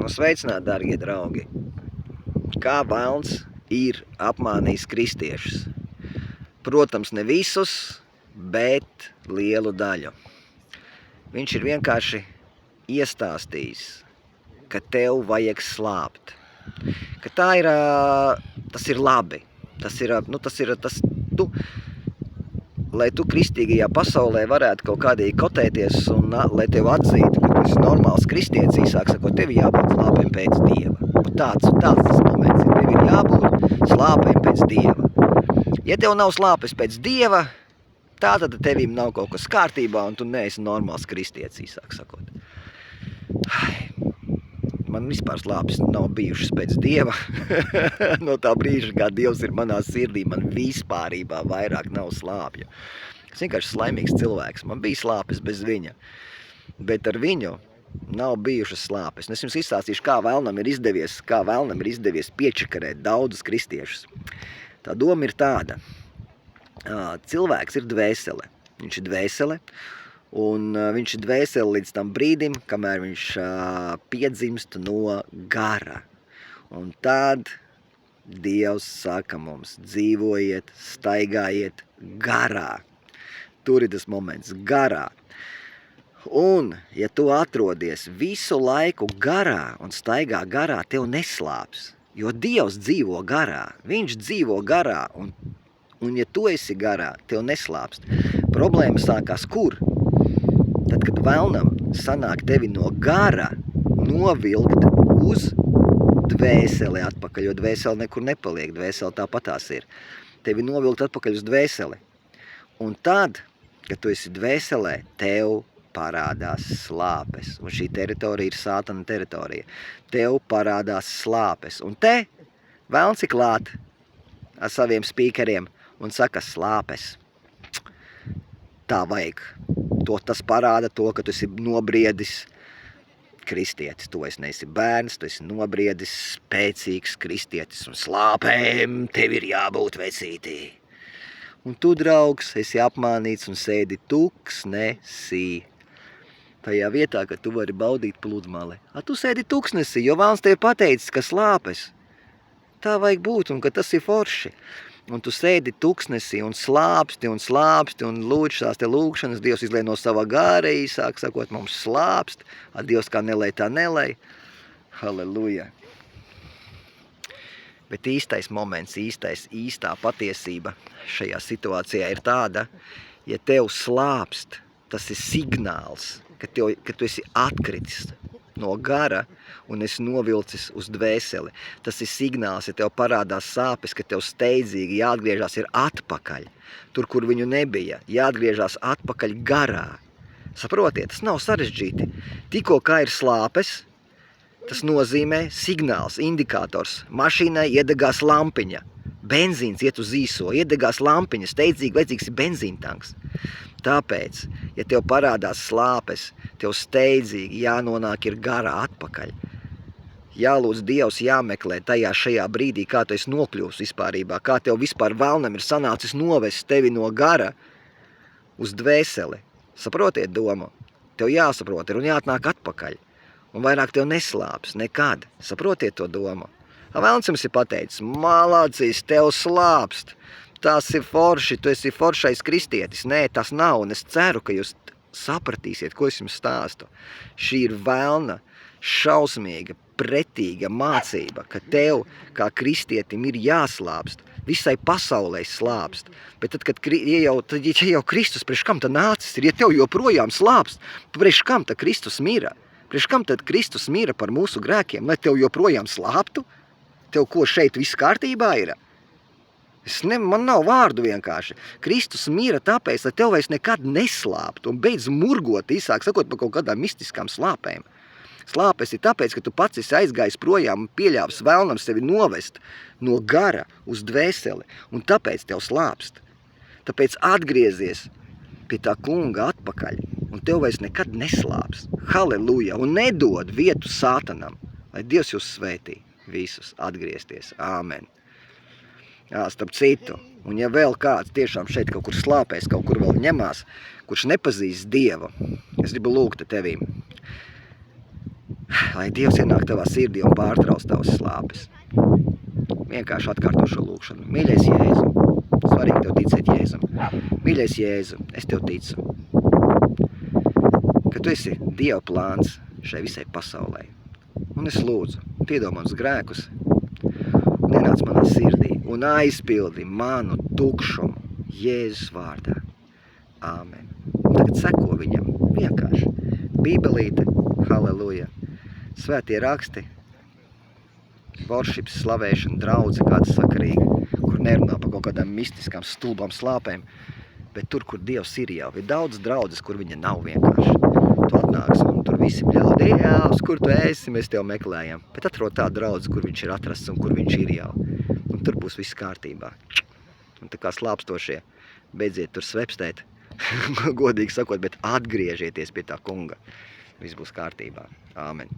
Sveicināti, darbie draugi! Kā velns ir apmānījis kristiešus? Protams, ne visus, bet lielu daļu. Viņš ir vienkārši iestāstījis, ka tev vajag slāpt. Ka tas ir labi. Lai tu kristīgajā pasaulē varētu kaut kādīgi kotēties un lai tev atzītu, ka tu esi normāls kristietis, īsāk sakot, tev ir jābūt slāpēm pēc Dieva. Tāds tas moments ir. Tev ir jābūt slāpēm pēc Dieva. Ja tev nav slāpes pēc Dieva, tad tevim nav kaut kas kārtībā un tu neesi normāls kristietis, īsāk sakot. Man vispār slāpes nav bijušas pēc Dieva. No tā brīža, kā Dievs ir manā sirdī, man vispārībā vairāk nav slāpju. Es vienkārši slaimīgs cilvēks. Man bija slāpes bez viņa, bet ar viņu nav bijušas slāpes. Es jums izstāstīšu, kā vēlnam ir izdevies piečakarēt daudzus kristiešus. Tā doma ir tāda. Cilvēks ir dvēsele. Viņš ir dvēsele. Un viņš ir dvēsele līdz tam brīdim, kamēr viņš piedzimst no gara. Un tad Dievs saka mums, dzīvojiet, staigājiet garā. Tur ir tas moments, garā. Un, ja tu atrodies visu laiku garā un staigā garā, tev neslāps. Jo Dievs dzīvo garā, viņš dzīvo garā. Un ja tu esi garā, tev neslāpst. Problēma sākās kur? Tad, kad vēlnam sanāk tevi no gara novilkt uz dvēseli atpakaļ, jo dvēseli nekur nepaliek, dvēseli tāpatās ir. Tevi novilkt atpakaļ uz dvēseli. Un tad, kad tu esi dvēselē, tev parādās slāpes. Un šī teritorija ir Sātana teritorija. Tev parādās slāpes. Un te vēlns ir klāt ar saviem spīkeriem un saka slāpes. Tā vajag. Tas parāda to, ka tu esi nobriedis kristietis. Tu esi neesi bērns, tu esi nobriedis spēcīgs kristietis. Un slāpēm tev ir jābūt vecītī. Un tu, draugs, esi apmānīts un sēdi tuksnesī. Tajā vietā, ka tu vari baudīt pludmali. Tu sēdi tuksnesī, jo vēlns tev pateicis, ka slāpes. Tā vajag būt un ka tas ir forši. Un tu sēdi tuksnesī un slāpsti un lūdz šās te lūgšanas. Dievs izlej no sava gāra, īsāk sakot, mums slāpst. Dievs kā nelej, tā nelej. Halleluja. Bet īstais moments, īstā patiesība šajā situācijā ir tāda, ja tev slāpst, tas ir signāls, ka tu esi atkritis no gara un esi novilcis uz dvēseli. Tas ir signāls, ja tev parādās sāpes, ka tev steidzīgi jāatgriežās ir atpakaļ. Tur, kur viņu nebija, jāatgriežās atpakaļ garā. Saprotiet, tas nav sarežģīti. Tikko kā ir slāpes, tas nozīmē signāls, indikators. Mašīnai iedegās lampiņa. Benzīns iet uz īso, iedegās lampiņa, steidzīgi vajadzīgs ir benzīntanks. Tāpēc, ja tev parādās slāpes, tev steidzīgi jānonāk ir garā atpakaļ. Jālūdz Dievs, jāmeklē šajā brīdī, kā tu esi nokļūs vispārībā, kā tev vispār vēlnam ir sanācis novest tevi no gara uz dvēseli. Saprotiet domu? Tev jāsaprot ir un jāatnāk atpakaļ. Un vairāk tev neslāps nekad. Saprotiet to domu? Vēlns jums ir pateicis, malācīs, tev slāpst. Tas ir forši, tu esi foršais kristietis. Nē, tas nav, un es ceru, ka jūs sapratīsiet, ko es jums stāstu. Šī ir vēlna, šausmīga, pretīga mācība, ka tev, kā kristietim, ir jāslāpst. Visai pasaulē slāpst. Bet tad, ja jau Kristus priekš kam tad nācis ir, ja tev joprojām slāpst, priekš kam tad Kristus mira? Priekš kam tad Kristus mira par mūsu grēkiem, lai tev joprojām slāptu? Tev ko šeit viss kārtībā ir? Man nav vārdu vienkārši. Kristus mīra tāpēc, lai tev vairs nekad neslāpt un beidz murgot, īsāk sakot, par kaut kādām mistiskām slāpēm. Slāpes ir tāpēc, ka tu pats esi aizgājis projām un pieļāvis vēlnam sevi novest no gara uz dvēseli, un tāpēc tev slāpst. Tāpēc atgriezies pie tā kunga atpakaļ, un tev vairs nekad neslāps. Halleluja! Un nedod vietu Sātanam, lai Dievs jūs svētī visus atgriezties. Āmen! Starp citu, un ja vēl kāds tiešām šeit kaut kur slāpēs, kaut kur vēl ņemās, kurš nepazīst Dievu, es gribu lūgt tevīm. Lai Dievs ienāk tavā sirdī un pārtrauc tavas slāpes. Vienkārši atkārto šo lūkšanu. Mīļais Jēzu, svarīgi tev ticēt Jēzum. Mīļais Jēzu, es tev ticu, ka tu esi Dieva plāns šai visai pasaulē. Un es lūdzu, piedod manus grēkus, un ienāc manā sirdī un aizpildi manu tukšumu Jēzus vārdā. Āmen. Tagad seko viņam vienkārši. Bībelīte, halleluja, svētie raksti, worships, slavēšana, draudze kāda sakarīga, kur nerunā par kaut kādām mistiskām stulbām slāpēm, bet tur, kur Dievs ir jau, ir daudz draudzes, kur viņa nav vienkārši. Tu atnāks un tur visi bļaud, Dievs, kur tu esi, mēs tev meklējam. Bet atrod tā draudze, kur viņš ir atrasts un kur viņš ir jau. Un tur būs viss kārtībā. Un tā kā slāpstošie, beidziet tur svepstēt, godīgi sakot, bet atgriežieties pie tā kunga. Viss būs kārtībā. Āmen.